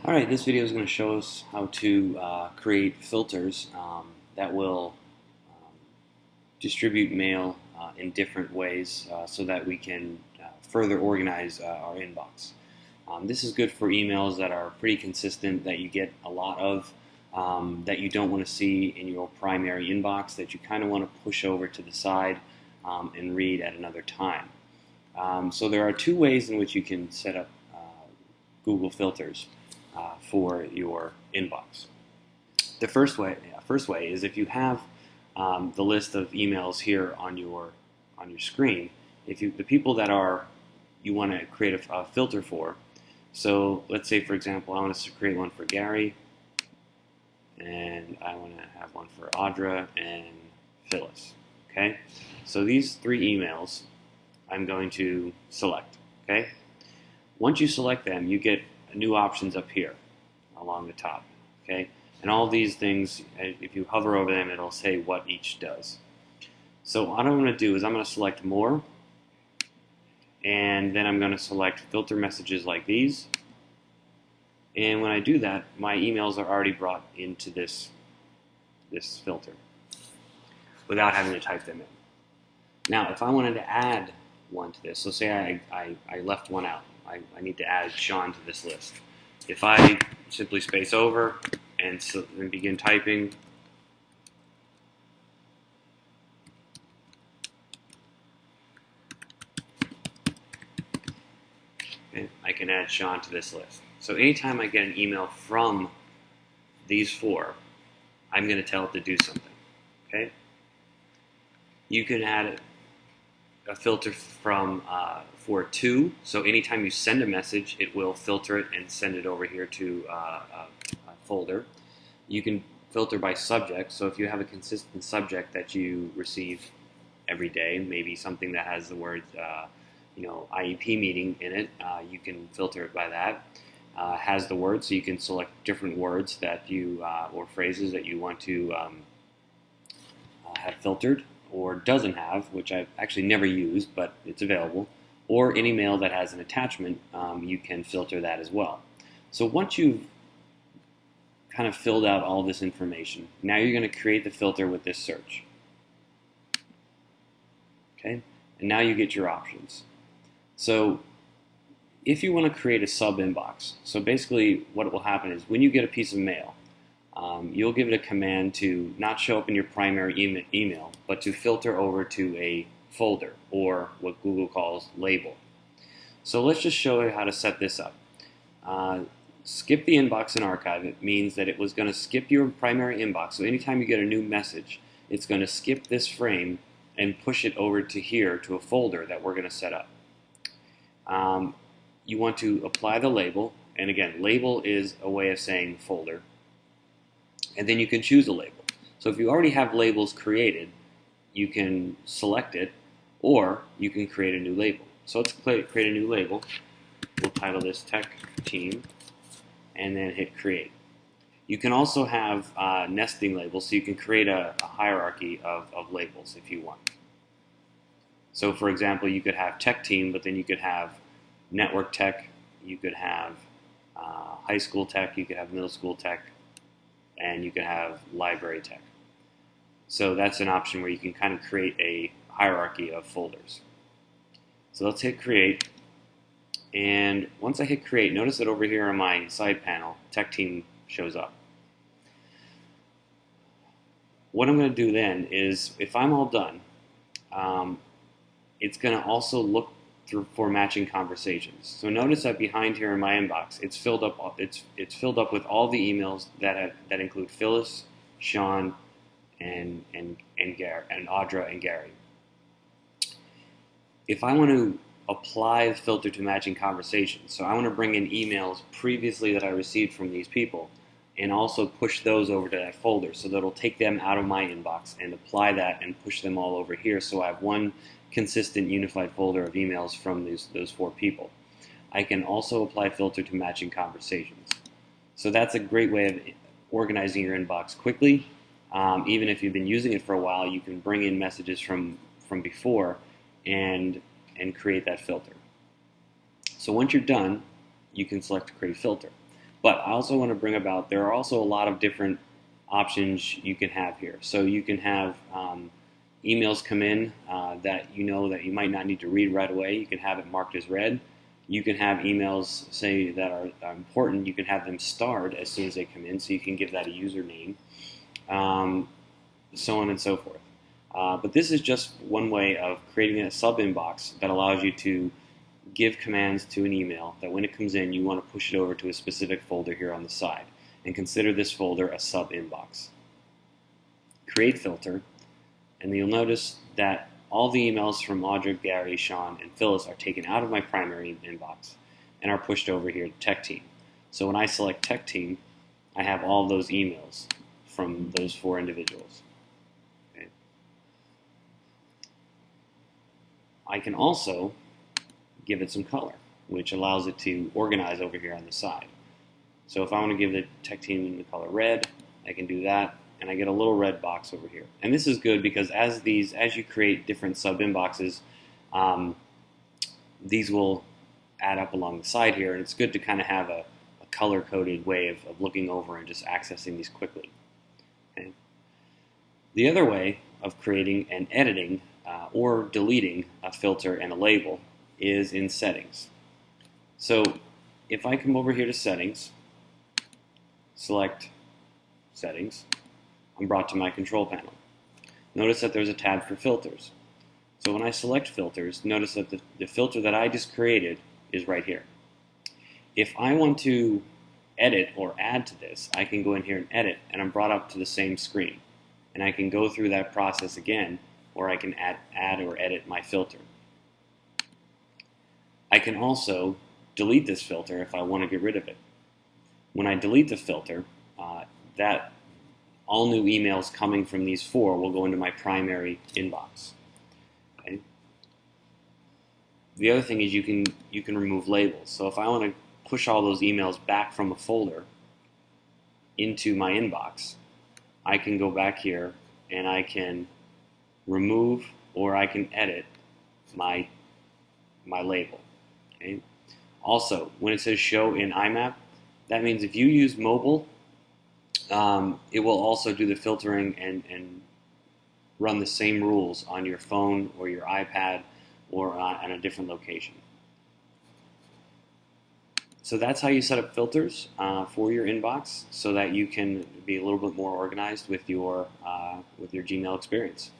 Alright, this video is going to show us how to create filters that will distribute mail in different ways so that we can further organize our inbox. This is good for emails that are pretty consistent, that you get a lot of, that you don't want to see in your primary inbox, that you kind of want to push over to the side and read at another time. So there are two ways in which you can set up Google filters for your inbox. The first way is if you have the list of emails here on your screen. The people that you want to create a filter for. So let's say, for example, I want to create one for Gary, and I want to have one for Audra and Phyllis. Okay, so these three emails I'm going to select. Okay, once you select them, you get new options up here along the top. Okay, and all these things, if you hover over them, it'll say what each does. So what I'm going to do is I'm going to select more, and then I'm going to select filter messages like these. And when I do that, my emails are already brought into this filter without having to type them in. Now, if I wanted to add one to this, so say I left one out, I need to add Sean to this list. If I simply space over and begin typing, okay, I can add Sean to this list. So anytime I get an email from these four, I'm going to tell it to do something. Okay? You can add a filter from for to, so anytime you send a message, it will filter it and send it over here to a folder. You can filter by subject, so if you have a consistent subject that you receive every day, maybe something that has the words IEP meeting in it, you can filter it by that. Has the words, so you can select different words that you or phrases that you want to have filtered, or doesn't have, which I've actually never used, but it's available, or any mail that has an attachment, you can filter that as well. So once you've kind of filled out all this information, now you're going to create the filter with this search. Okay, and now you get your options. So if you want to create a sub inbox, so basically what will happen is when you get a piece of mail, you'll give it a command to not show up in your primary email, but to filter over to a folder, or what Google calls label. So let's just show you how to set this up. Skip the inbox and archive. It means that it was going to skip your primary inbox. So anytime you get a new message, it's going to skip this frame and push it over to here to a folder that we're going to set up. You want to apply the label, and again, label is a way of saying folder. And then you can choose a label. So if you already have labels created, you can select it, or you can create a new label. So let's create a new label. We'll title this Tech Team, and then hit Create. You can also have nesting labels, so you can create a hierarchy of labels if you want. So for example, you could have Tech Team, but then you could have Network Tech, you could have High School Tech, you could have Middle School Tech, and you can have Library Tech. So that's an option where you can kind of create a hierarchy of folders. So let's hit Create, and once I hit Create, notice that over here on my side panel, Tech Team shows up. What I'm going to do then is, if I'm all done, it's going to also look for matching conversations. So notice that behind here in my inbox, it's filled up. It's filled up with all the emails that include Phyllis, Sean, and Audra and Gary. If I want to apply the filter to matching conversations, so I want to bring in emails previously that I received from these people, and also push those over to that folder, so that it'll take them out of my inbox and apply that and push them all over here, so I have one consistent unified folder of emails from those four people. I can also apply filter to matching conversations. So that's a great way of organizing your inbox quickly. Even if you've been using it for a while, you can bring in messages from before and create that filter. So once you're done, you can select Create Filter. But I also want to bring about, there are also a lot of different options you can have here. So you can have emails come in that you know that you might not need to read right away. You can have it marked as read. You can have emails, say, that are important. You can have them starred as soon as they come in, so you can give that a username, so on and so forth. But this is just one way of creating a sub inbox that allows you to give commands to an email that when it comes in, you want to push it over to a specific folder here on the side. And consider this folder a sub inbox. Create filter, and you'll notice that all the emails from Audra, Gary, Sean, and Phyllis are taken out of my primary inbox and are pushed over here to Tech Team. So when I select Tech Team, I have all those emails from those 4 individuals. Okay. I can also give it some color, which allows it to organize over here on the side. So if I want to give the Tech Team the color red, I can do that, and I get a little red box over here. And this is good because as you create different sub inboxes, these will add up along the side here, and it's good to kind of have a color-coded way of looking over and just accessing these quickly. Okay. The other way of creating and editing or deleting a filter and a label is in settings. So if I come over here to settings, select settings, I'm brought to my control panel. Notice that there's a tab for filters. So when I select filters, notice that the filter that I just created is right here. If I want to edit or add to this, I can go in here and edit, and I'm brought up to the same screen. And I can go through that process again, or I can add or edit my filter. I can also delete this filter if I want to get rid of it. When I delete the filter, that all new emails coming from these 4 will go into my primary inbox. Okay. The other thing is you can remove labels. So if I want to push all those emails back from a folder into my inbox, I can go back here and I can remove or I can edit my label. Okay. Also, when it says show in IMAP, that means if you use mobile, it will also do the filtering and run the same rules on your phone or your iPad or on a different location. So that's how you set up filters for your inbox so that you can be a little bit more organized with your Gmail experience.